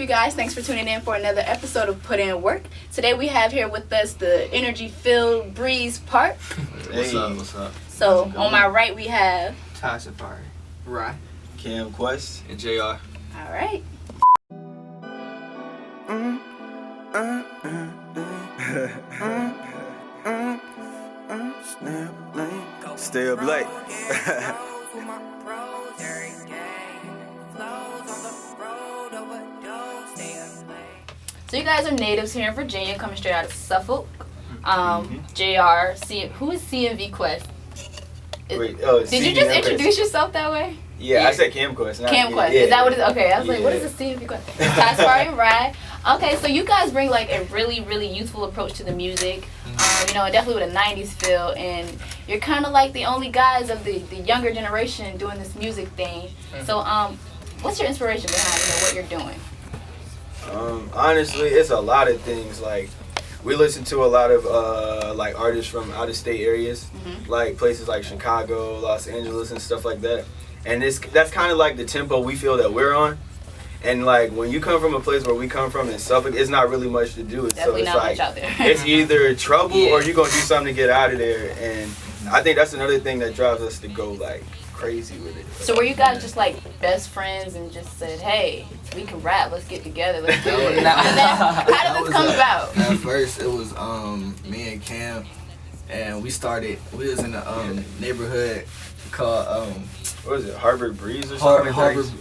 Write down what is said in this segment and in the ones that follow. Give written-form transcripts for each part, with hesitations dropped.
you guys? Thanks for tuning in for another episode of Put In Work. Today we have here with us the energy-filled BreezePark. Hey. What's up? So on my right we have Ty Safari, Rye, Cam Quest, and JR. All right. Stay up late. So you guys are natives here in Virginia, coming straight out of Suffolk. JR, who is CMV Quest? Wait, did you just introduce yourself that way? Yeah, I said Cam Quest. Cam Quest. Is that what it is? Okay, I was like, what is a CMV Quest? Ty Safari and Rye. Okay, so you guys bring like a really, really youthful approach to the music. Definitely with a 90s feel, and you're kind of like the only guys of the younger generation doing this music thing. So, what's your inspiration behind what you're doing? Honestly, it's a lot of things. Like, we listen to a lot of like artists from out of state areas, like places like Chicago, Los Angeles, and stuff like that. And that's kind of like the tempo we feel that we're on. And like when you come from a place where we come from in Suffolk, it's not really much to do. Definitely so it's not like much out there. it's either trouble or you're gonna do something to get out of there. And I think that's another thing that drives us to go like crazy with it. So were you guys just like best friends and just said, hey, we can rap, let's get together, let's do it? How did this come about? At first it was me and Cam, and we was in a neighborhood called what was it, Harbor Breeze or something?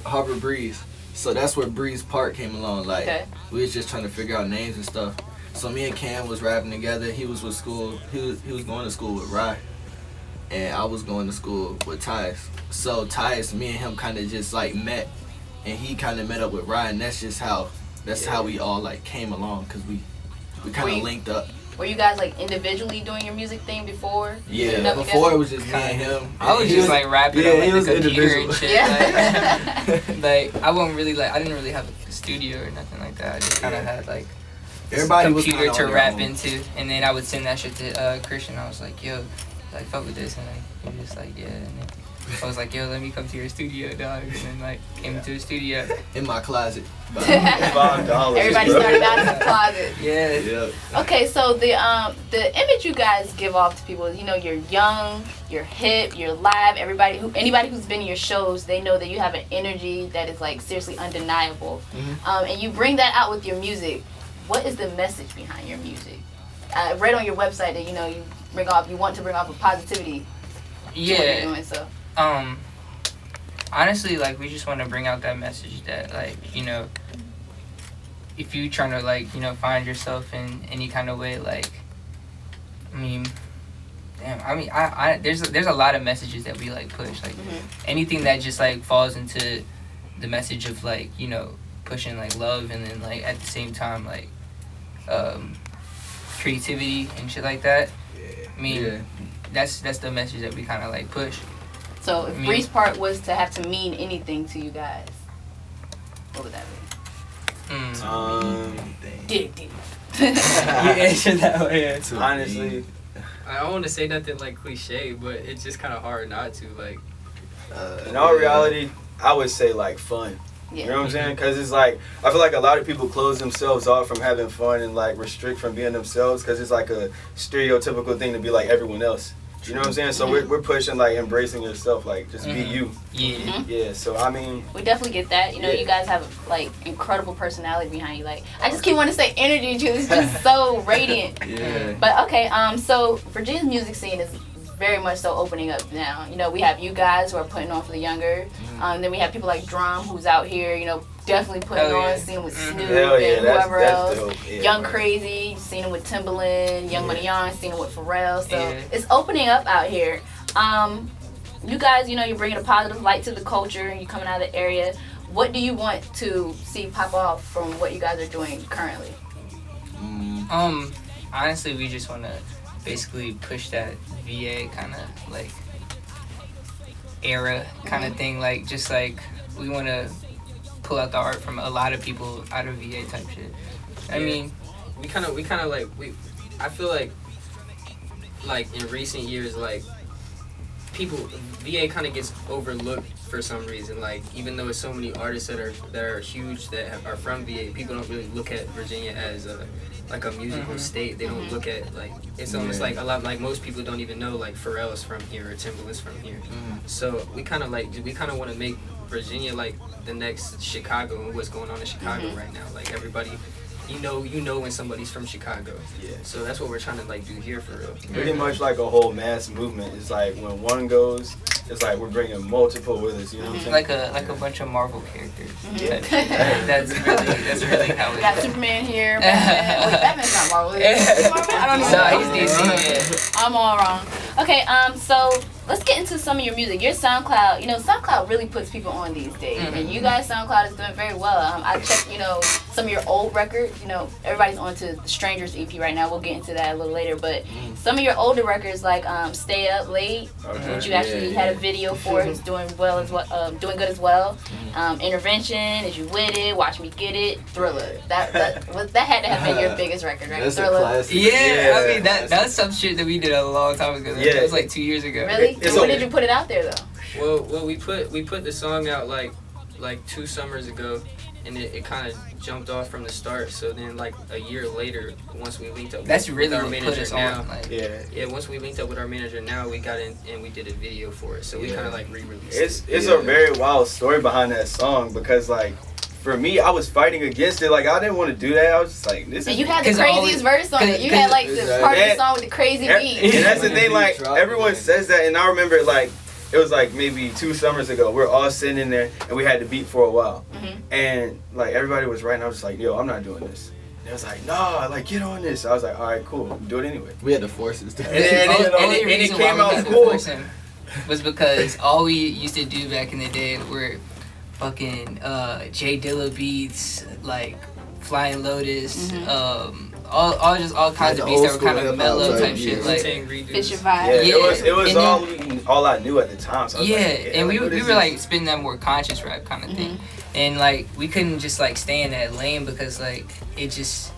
Harbor Breeze. So that's where BreezePark came along. Like, we was just trying to figure out names and stuff. So me and Cam was rapping together. He was with school. He was going to school with Rye, and I was going to school with Tyus. So Tyus, me and him kind of just like met, and he kind of met up with Rye, and that's how we all like came along, because we kind of linked up. Were you guys like individually doing your music thing before? Yeah, before it was just me and him. I was just like rapping on like, the computer and shit. Yeah. Like I wasn't really I didn't really have a studio or nothing like that. I just kind of had like everybody computer to rap into, and then I would send that shit to Christian. I was like, yo, like fuck with this, and he was just like, yeah. And then I was like, yo, let me come to your studio, dog. And then like came to the studio in my closet. $5. Everybody started out in the closet. Yeah. Okay, so the image you guys give off to people is, you're young, you're hip, you're live. Anybody who's been in your shows, they know that you have an energy that is like seriously undeniable. And you bring that out with your music. What is the message behind your music? I read on your website that you want to bring off a positivity. Yeah. To what you're doing, so. Honestly, like, we just want to bring out that message that, like, if you trying to, like, find yourself in any kind of way, like, there's a lot of messages that we, like, push, like, anything that just, like, falls into the message of, like, pushing, like, love, and then, like, at the same time, like, creativity and shit like that. That's the message that we kind of, like, push. So if BreezePark was to have to mean anything to you guys, what would that be? Dig. You answered that way. Honestly, I don't want to say nothing like cliche, but it's just kind of hard not to, like. In all reality, I would say like fun. Yeah. You know what I'm saying? Because it's like, I feel like a lot of people close themselves off from having fun and like restrict from being themselves, because it's like a stereotypical thing to be like everyone else. You know what I'm saying? So we're pushing like embracing yourself, like just be you. Yeah. So I mean, we definitely get that. You guys have like incredible personality behind you. Like I just keep wanting to say energy to you. It's just so radiant. Yeah. But okay, so Virginia's music scene is very much so opening up now. We have you guys who are putting on for the younger. Then we have people like Drum, who's out here, definitely putting on, seen with Snoop and whoever else. Yeah, Young Crazy, seen him with Timbaland. Young Money Young, seen him with Pharrell. So it's opening up out here. You guys, you're bringing a positive light to the culture, and you're coming out of the area. What do you want to see pop off from what you guys are doing currently? Honestly, we just want to basically push that VA kind of like era kind of thing. Like, just like we want to pull out the art from a lot of people out of VA type shit. I mean, we kind of like I feel like in recent years, like people VA kind of gets overlooked for some reason. Like even though it's so many artists that are huge that are from VA, people don't really look at Virginia as a like a musical state. They don't look at like it's almost like a lot like most people don't even know like Pharrell's from here or Timbaland's from here. So we kind of want to make Virginia like the next Chicago and what's going on in Chicago right now. Like everybody. You know when somebody's from Chicago. Yeah. So that's what we're trying to like do here for real. Pretty much like a whole mass movement. It's like when one goes, it's like we're bringing multiple with us. You know what I'm saying? Like a bunch of Marvel characters. Yeah. That's really how it is. Got Superman here. Batman. Wait, Batman's not Marvel. Is he Marvel? I don't even know. No, he's DC. I'm all wrong. Okay. So let's get into some of your music. Your SoundCloud, SoundCloud really puts people on these days. And you guys, SoundCloud is doing very well. I checked, some of your old records. Everybody's on to the Strangers EP right now. We'll get into that a little later. But some of your older records, like Stay Up Late, which you actually had a video for, is doing well as well, doing good as well. Intervention, Is You With It, Watch Me Get It, Thriller. That had to have been your biggest record, right? That's Thriller. a classic. Yeah, I mean that's some shit that we did a long time ago. Yeah. That was like 2 years ago. Really? When did you put it out there though? Well, we put the song out like 2 summers ago, and it kind of jumped off from the start. So then like a year later, once we linked up That's with really our what manager put us now, on. Like, yeah. Once we linked up with our manager now, we got in and we did a video for it. So we kind of like re-released it. It's a very wild story behind that song because like. For me, I was fighting against it. Like I didn't want to do that. I was just like, "This." And is you had the craziest verse on it. You had like the part of the song with the crazy beat. And that's the thing. Like everyone says that, and I remember like it was like maybe 2 summers ago. We're all sitting in there, and we had the beat for a while, and like everybody was writing. I was just like, "Yo, I'm not doing this." And it was like, "No, like get on this." I was like, "All right, cool, do it anyway." We had to force it. And it came out cool. Was because all we used to do back in the day were fucking J Dilla beats, like Flying Lotus, all kinds of beats that were kind of mellow type shit, like Fisher Vibe. Yeah, it was all I knew at the time. So I was and we were like spinning that more conscious rap kind of thing, and like we couldn't just like stay in that lane because like you're just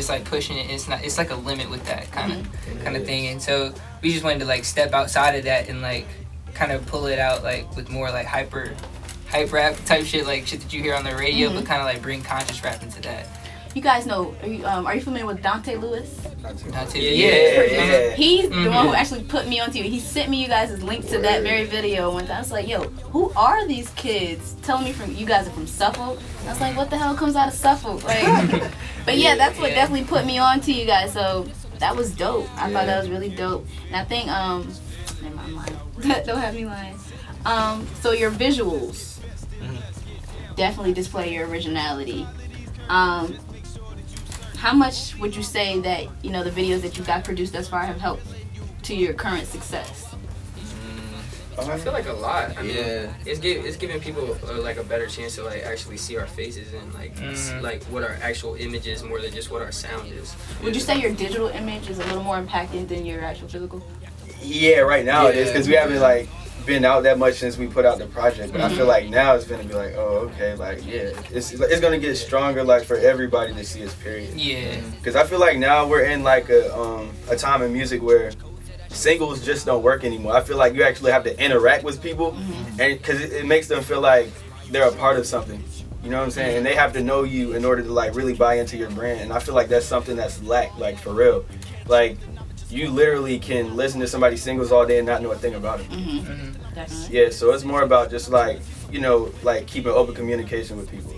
like pushing it. And it's like a limit with that kind of thing, and so we just wanted to like step outside of that and like kind of pull it out like with more like hype rap type shit, like shit that you hear on the radio, but kind of like bring conscious rap into that. You guys know, are you familiar with Dante Lewis? Dante, yeah. He's the one who actually put me onto you. He sent me you guys' link to that very video one time. I was like, yo, who are these kids? Telling me you guys are from Suffolk. I was like, what the hell comes out of Suffolk? Like, but yeah, that's what definitely put me on to you guys. So that was dope. I thought that was really dope. And I think, never mind, I'm lying. Don't have me lying. So your visuals definitely display your originality. How much would you say that the videos that you got produced thus far have helped to your current success? I feel like a lot. I mean, it's giving people like a better chance to like actually see our faces and like what our actual image is more than just what our sound is. Would you say your digital image is a little more impacting than your actual physical? Yeah, right now it is because we haven't like been out that much since we put out the project, but I feel like now it's gonna be like, oh, okay, like it's gonna get stronger like for everybody to see us. Period. Yeah. Because I feel like now we're in like a time in music where singles just don't work anymore. I feel like you actually have to interact with people, and because it makes them feel like they're a part of something. You know what I'm saying? And they have to know you in order to like really buy into your brand. And I feel like that's something that's lacked, like for real. Like you literally can listen to somebody's singles all day and not know a thing about it. Yeah, so it's more about just like, like keeping open communication with people.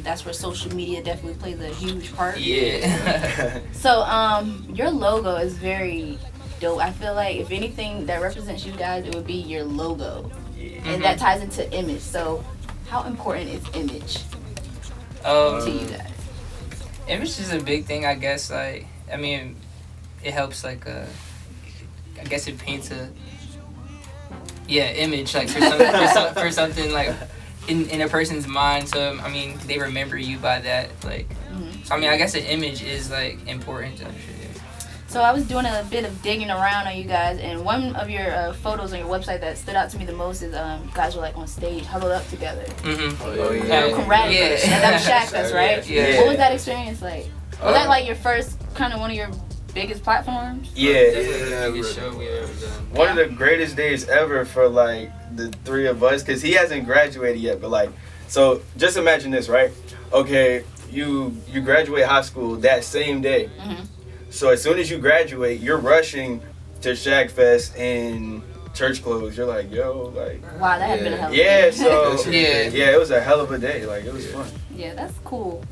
That's where social media definitely plays a huge part. Yeah. So, your logo is very dope. I feel like if anything that represents you guys, it would be your logo. And that ties into image. So, how important is image to you guys? Image is a big thing, I guess. Like, I mean, it helps like I guess it paints a image like for something like in a person's mind. So I mean, they remember you by that. Like, so I mean, I guess an image is like important. So I was doing a bit of digging around on you guys, and one of your photos on your website that stood out to me the most is you guys were like on stage, huddled up together. Camaraderie. That was Shaq, that's right. Yeah. What was that experience like? Was that like your first kind of one of your biggest platforms. Yeah, Definitely the biggest show we've ever done. one of the greatest days ever for like the three of us, because he hasn't graduated yet. But like, so just imagine this, right? Okay, you graduate high school that same day. So as soon as you graduate, you're rushing to Shag Fest in church clothes. You're like, yo, like, Wow, that had been a hell of a yeah. day. So Yeah. it was a hell of a day. Like, it was fun. Yeah, that's cool.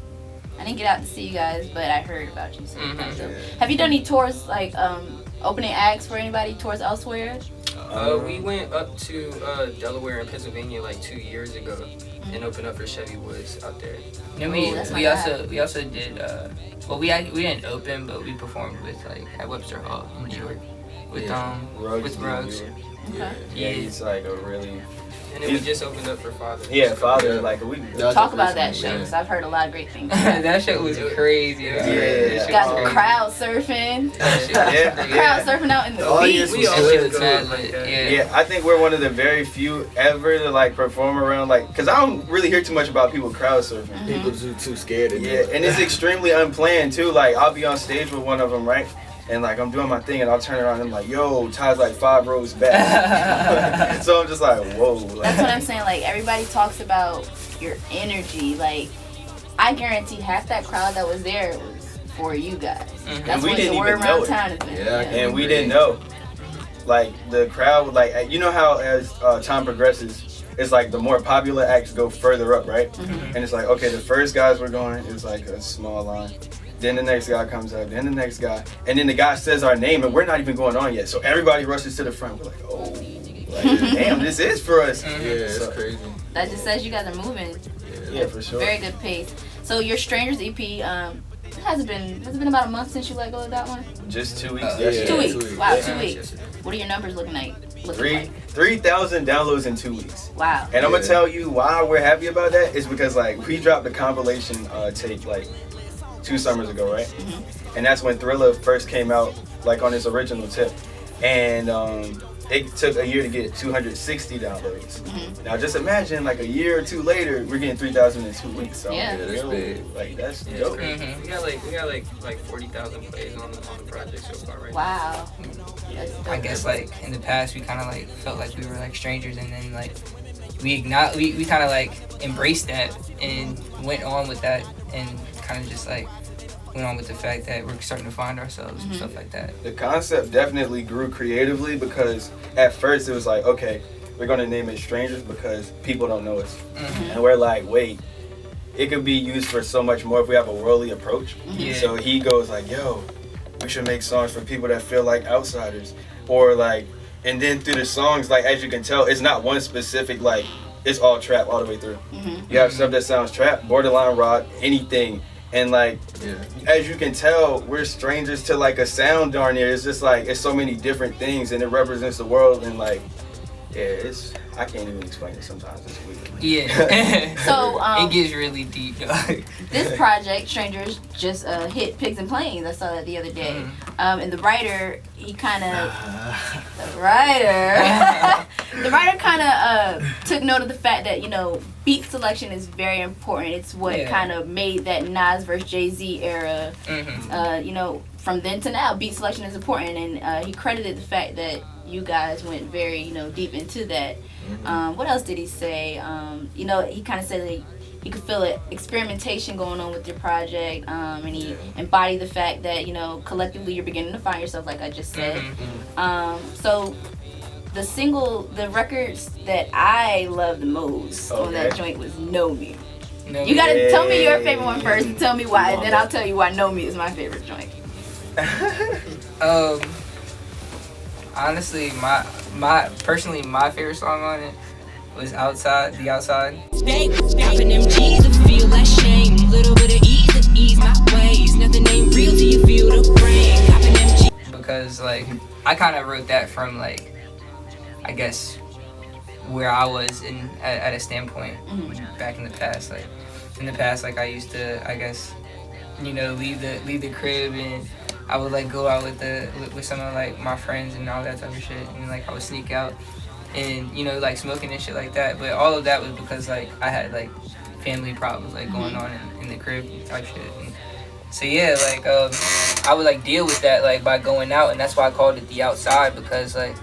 I didn't get out to see you guys, but I heard about you. So Mhm. Have you done any tours, like opening acts for anybody, tours elsewhere? We went up to Delaware and Pennsylvania like 2 years ago and opened up for Chevy Woods out there. And that's we not also did well we didn't open, but we performed with like at Webster Hall in New York with with Rugs. Okay. Yeah, he's like a really And then we just opened up for Father. father like a week ago. Talk about that show, because I've heard a lot of great things. That shit was crazy. Yeah. That shit Got was the crazy. crowd surfing. Yeah. Crowd surfing out in the audience beach. We That always shit was go mad like lit. that. Yeah. I think we're one of the very few ever to like perform around like, because I don't really hear too much about people crowd surfing. People too scared to do Yeah, it. and it's extremely unplanned too. Like, I'll be on stage with one of them, right? And like, I'm doing my thing, and I'll turn around and I'm like, yo, Ty's like 5 rows back. So I'm just like, whoa. Like, That's what I'm saying. Like, everybody talks about your energy. Like, I guarantee half that crowd that was there was for you guys. Mhm. That's we what didn't the word even know around it. town has been. Yeah, And we didn't know. Like, the crowd, like, you know how as time progresses, it's like the more popular acts go further up, right? And it's like, okay, the first guys we're going is like a small line. Then the next guy comes up, then the next guy. And then the guy says our name, and we're not even going on yet. So everybody rushes to the front. We're like, oh, like, damn, this is for us. Yeah, it's So- crazy. That just says you guys are moving. Yeah, for sure. Very good pace. So your Strangers EP, has it been about a month since you let go of that one? Just 2 weeks. Yeah, yesterday. 2 weeks. 2 weeks. Wow, Yeah. 2 weeks. What are your numbers looking like? 3,000 downloads in 2 weeks. Wow. And I'm gonna Yeah. tell you why we're happy about that is because like we dropped a compilation tape like 2 summers ago, right? And that's when Thriller first came out like on his original tip. And it took a year to get 260 downloads. Now just imagine like a year or 2 later, we're getting 3,000 in 2 weeks. So Yeah. Yeah, that's big. like that's Yeah, dope. it's crazy. We got like 40,000 plays on the project so far, right? Wow. That's dope. I guess like in the past we kind of like felt like we were like strangers, and then like we kind of like embraced that and went on with that, and kind of just like went on with the fact that we're starting to find ourselves and stuff like that. The concept definitely grew creatively because at first it was like, okay, we're gonna name it Strangers because people don't know us. And we're like, wait, it could be used for so much more if we have a worldly approach. Yeah. So he goes like, yo, we should make songs for people that feel like outsiders. Or like, and then through the songs, like as you can tell, it's not one specific, like, it's all trap all the way through. You have stuff that sounds trap, borderline rock, anything. And like, as you can tell, we're strangers to like a sound darn near. It's just like, it's so many different things and it represents the world, and like, yeah, I can't even explain it sometimes. It's weird. Yeah. So, it gets really deep, dog. this project, Strangers, just hit Pigs and Planes. I saw that the other day. And the writer, he kind of, the writer kind of took note of the fact that, you know, beat selection is very important. It's what kind of made that Nas versus Jay-Z era, you know, from then to now, beat selection is important. And he credited the fact that you guys went very, you know, deep into that. What else did he say? You know, he kind of said that you could feel it, experimentation going on with your project, and he embodied the fact that, you know, collectively you're beginning to find yourself, like I just said. So the records that I love the most on that joint was Know Me. No, You gotta tell me your favorite one first and tell me why, and then I'll tell you why Know Me is my favorite joint. honestly, my favorite song on it was The Outside. Stopping them G's to feel like shame. Little bit of ease to ease my ways. Nothing ain't real till you feel the frame. Copping them G's. Because like I kind of wrote that from like, I guess, where I was at a standpoint back in the past. Like in the past, like I used to, I guess, you know, leave the crib, and I would like go out with some of like my friends and all that type of shit, and like I would sneak out and, you know, like smoking and shit like that. But all of that was because like I had like family problems like going on in the crib type shit. And So yeah, like I would like deal with that like by going out, and that's why I called it the outside, because like,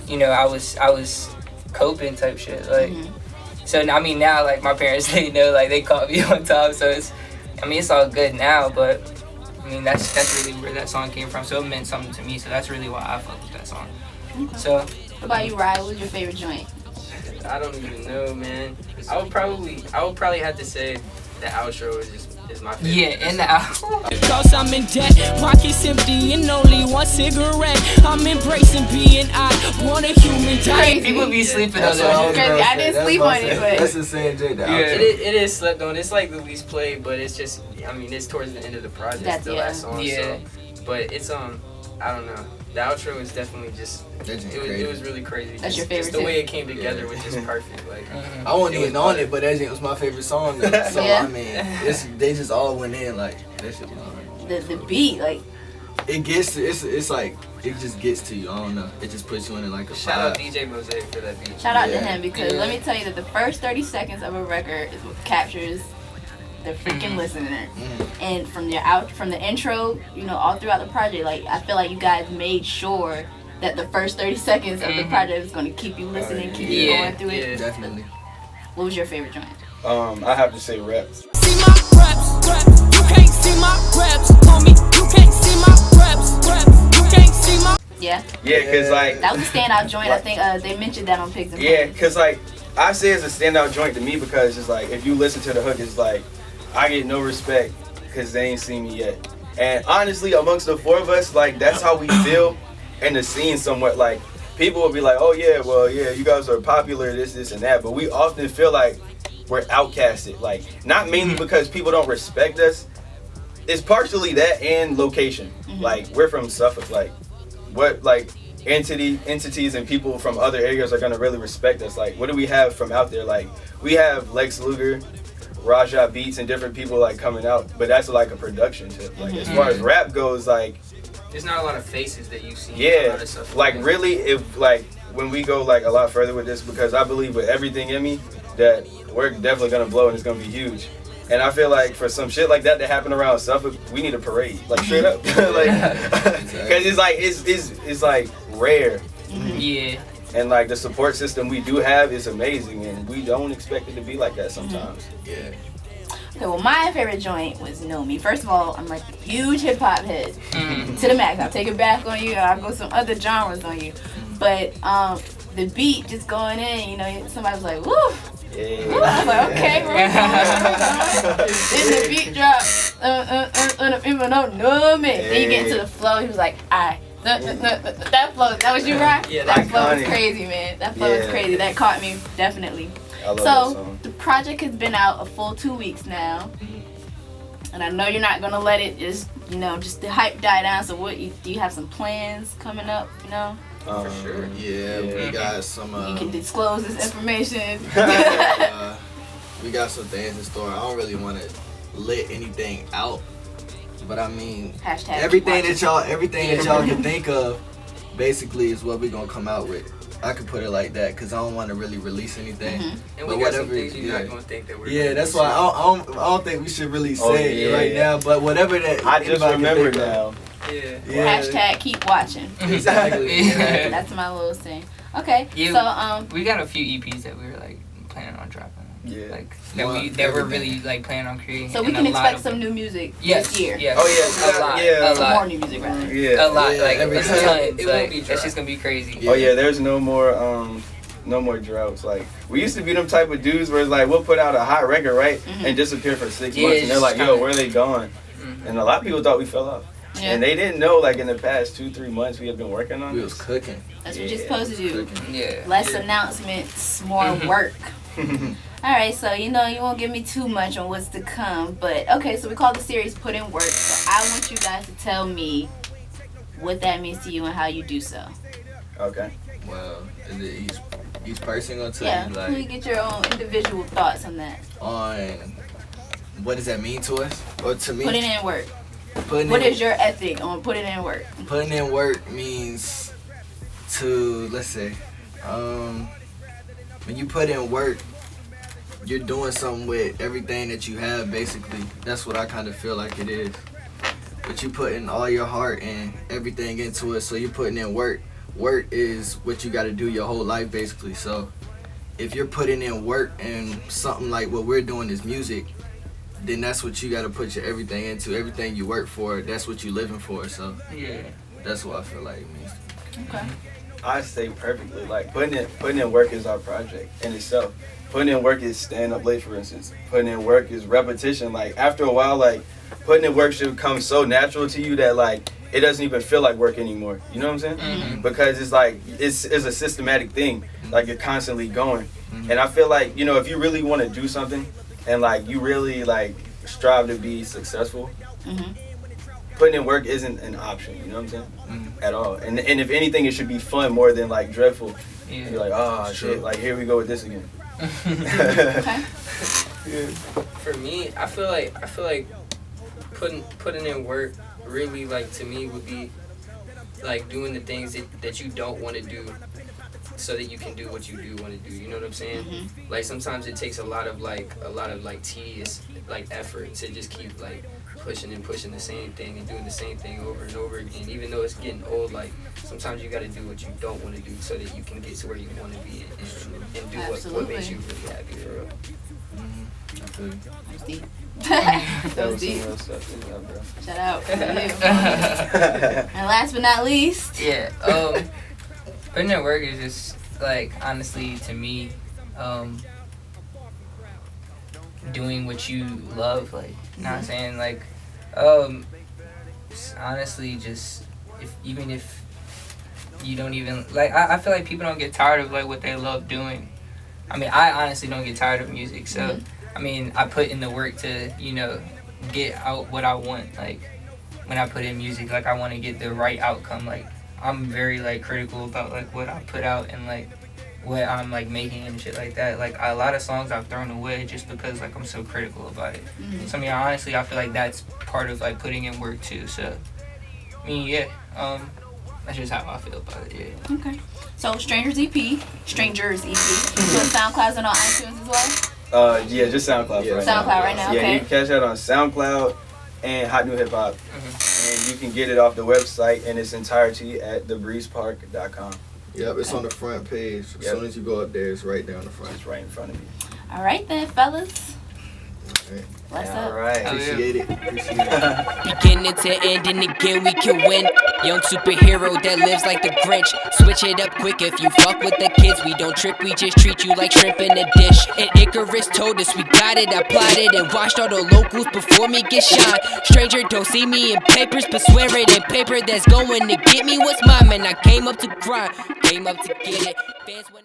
you know, I was coping type shit. Like, so I mean now like my parents, they know, like they caught me on time, so it's all good now. But I mean that's really where that song came from. So it meant something to me. So that's really why I fuck with that song. Okay. So what about you, Ryan? What's your favorite joint? I don't even know, man. I would probably have to say the outro is my favorite. yeah, and the album. Cause I'm in debt, pockets empty and only one cigarette. I'm embracing being I want a human Crazy. People be sleeping on That's what I that was shit. Crazy. gonna I say. didn't That's sleep what on I'm it, saying. but- That's the same J. The Yeah. outro. It is slept on. It's like the least played, but it's just, I mean, it's towards the end of the project, That's- the yeah. last song. Yeah. So, but it's I don't know. The outro is definitely just it was really crazy. That's your Just favorite the too? way it came together was just perfect. Like Mhm. I wasn't It even was on fire. it, but that shit was my favorite song. Though. So Yeah. I mean, they just all went in like that shit was hard. The beat, like, It gets it's like it just gets to you. I don't know. It just puts you in like a shout out vibe. DJ Mosaic for that beat. shout out to Yeah. him, because Yeah. let me tell you that the first 30 seconds of a record is what captures the freaking listener. And from the intro, you know, all throughout the project, like I feel like you guys made sure that the first 30 seconds of the project is going to keep you listening, keep you Yeah. going through it. Yeah. Definitely. What was your favorite joint? I have to say Reps. See my reps, you can't see my reps, homie. You can't see my reps, you can't see my. Yeah, Yeah, cause like that was a standout joint. I think they mentioned that on Pigs and yeah, Puns. cause like I say it's a standout joint to me because it's like if you listen to the hook, it's like I get no respect because they ain't seen me yet. And honestly, amongst the four of us, like that's how we feel in the scene somewhat. Like people will be like, oh yeah, well yeah, you guys are popular, this and that. But we often feel like we're outcasted. Like not mainly because people don't respect us. It's partially that and location. Like we're from Suffolk. Like what like entities and people from other areas are gonna really respect us. Like what do we have from out there? Like we have Lex Luger, Raja Beats, and different people like coming out, but that's like a production tip. Like as far as rap goes, like There's not a lot of faces that you see. yeah, like really, if like when we go like a lot further with this, because I believe with everything in me that we're definitely gonna blow and it's gonna be huge. And I feel like for some shit like that to happen around Suffolk, we need a parade, like straight up, like, because it's like it's like rare, Yeah. and like the support system we do have is amazing, and we don't expect it to be like that sometimes. Yeah. Okay, well, my favorite joint was Know Me. First of all, I'm like a huge hip hop head Mhm. to the max. I'll take it back on you. I'll go some other genres on you. But the beat just going in, you know, somebody was like, woo. I was Yeah. like, okay, we're going. Then the beat drop, even though know me. Then you get into the flow, he was like, that flow, that was you, right? Yeah, that that's flow was iconic. crazy, man. That flow was Yeah. crazy. That caught me, definitely. I love that So, song. the project has been out a full 2 weeks now. And I know you're not going to let it just, you know, just the hype die down. So, do you have some plans coming up, you know? For sure. Yeah, we got some. You can disclose this information. We got some things in store. I don't really want to let anything out, but I mean, Hashtag everything watch that y'all can think of, basically, is what we gonna come out with. I could put it like that because I don't want to really release anything. Mhm. And But we got some whatever, things you're yeah. not gonna think that we're. Yeah, gonna that's do. why I don't think we should really Oh, say it yeah. right now. But whatever that I just anybody can remember think of. now. Yeah. Yeah. Hashtag keep watching. Exactly. Yeah. That's my little thing. Okay, Yeah. so We got a few EPs that we were like planning on dropping. Yeah. Like Well, that we're everything. really like planning on creating. so we and can a lot expect of some them. new music Yes, this year. Yes. Oh, yeah, a lot. yeah. A Some lot. more new music rather. Yeah. A lot. Yeah, Like every it's time. tons. It won't Like be that's dry. just gonna be crazy. Yeah. Oh yeah, there's no more droughts. Like we used to be them type of dudes where it's like we'll put out a hot record, right, and disappear for 6 Yeah, months, and they're like, it's "Yo, kinda- where are they gone?" And a lot of people thought we fell off, Yeah. and they didn't know like in the past 2-3 months we have been working on We this. was cooking. That's what you're supposed to do. Cooking. Yeah. Less announcements, more work. All right, so you know you won't give me too much on what's to come, but okay. So we call the series "Put in Work." So I want you guys to tell me what that means to you and how you do so. Okay. Well, is it each person gonna tell Yeah, you you like get your own individual thoughts on that. on what does that mean to us or to me? Putting in work. Putting What in, is your ethic on putting in work? putting in work means to, let's say, when you put in work, you're doing something with everything that you have. Basically, that's what I kind of feel like it is. but you putting all your heart and everything into it. So you're putting in work. Work is what you got to do your whole life, basically. So if you're putting in work and something like what we're doing is music, then that's what you got to put your everything into. Everything you work for, that's what you living for. So Yeah. that's what I feel like it means. Okay. I say perfectly. Like putting in work is our project in itself. Putting in work is staying up late, for instance. Putting in work is repetition. Like after a while, like putting in work should become so natural to you that like it doesn't even feel like work anymore. You know what I'm saying? Mm-hmm. Because it's like it's a systematic thing. Like you're constantly going. Mm-hmm. And I feel like, you know, if you really want to do something and like you really like strive to be successful, putting in work isn't an option. You know what I'm saying? At all. And if anything, it should be fun more than like dreadful. Yeah. You're like, oh shit, like here we go with this again. Okay. For me, I feel like putting in work really, like, to me would be like doing the things that you don't want to do so that you can do what you do want to do. You know what I'm saying? Like sometimes it takes a lot of tedious like effort to just keep like pushing the same thing and doing the same thing over and over again. Even though it's getting old, like sometimes you got to do what you don't want to do so that you can get to where you want to be and do what makes you really happy for real. I feel you. That's deep. That That was was some deep. real stuff, bro. Shout out to you. And last but not least, Yeah. Putting in work is just like, honestly, to me, doing what you love. Like, you know what I'm saying? Like, honestly, just even if you don't even like, I feel like people don't get tired of like what they love doing. I mean, I honestly don't get tired of music. So, I mean, I put in the work to, you know, get out what I want. Like, when I put in music, like, I want to get the right outcome. Like, I'm very, like, critical about, like, what I put out and, like, what I'm, like, making and shit like that. Like, a lot of songs I've thrown away just because, like, I'm so critical about it. So, I mean, honestly, I feel like that's part of, like, putting in work, too. So, I mean, yeah, that's just how I feel about it, yeah. okay. So Strangers EP. It's on SoundCloud and on iTunes as well. Yeah, just SoundCloud. Yeah, right SoundCloud now. right now. Yeah, Okay. you can catch that on SoundCloud and Hot New Hip Hop, and you can get it off the website in its entirety at thebreezepark.com. Yep, it's on the front page. As soon as you go up there, it's right there on the front. It's right in front of you. All right then, fellas. Right. What's All up? right. Appreciate it. Appreciate it. Beginning to end and again we can win. Young superhero that lives like the Grinch. Switch it up quick if you fuck with the kids. We don't trip, we just treat you like shrimp in a dish. And Icarus told us we got it. I plotted and watched all the locals before me get shot. Stranger don't see me in papers, but swear it in paper that's going to get me what's mine. Man, I came up to grind, came up to get it. Fans wanna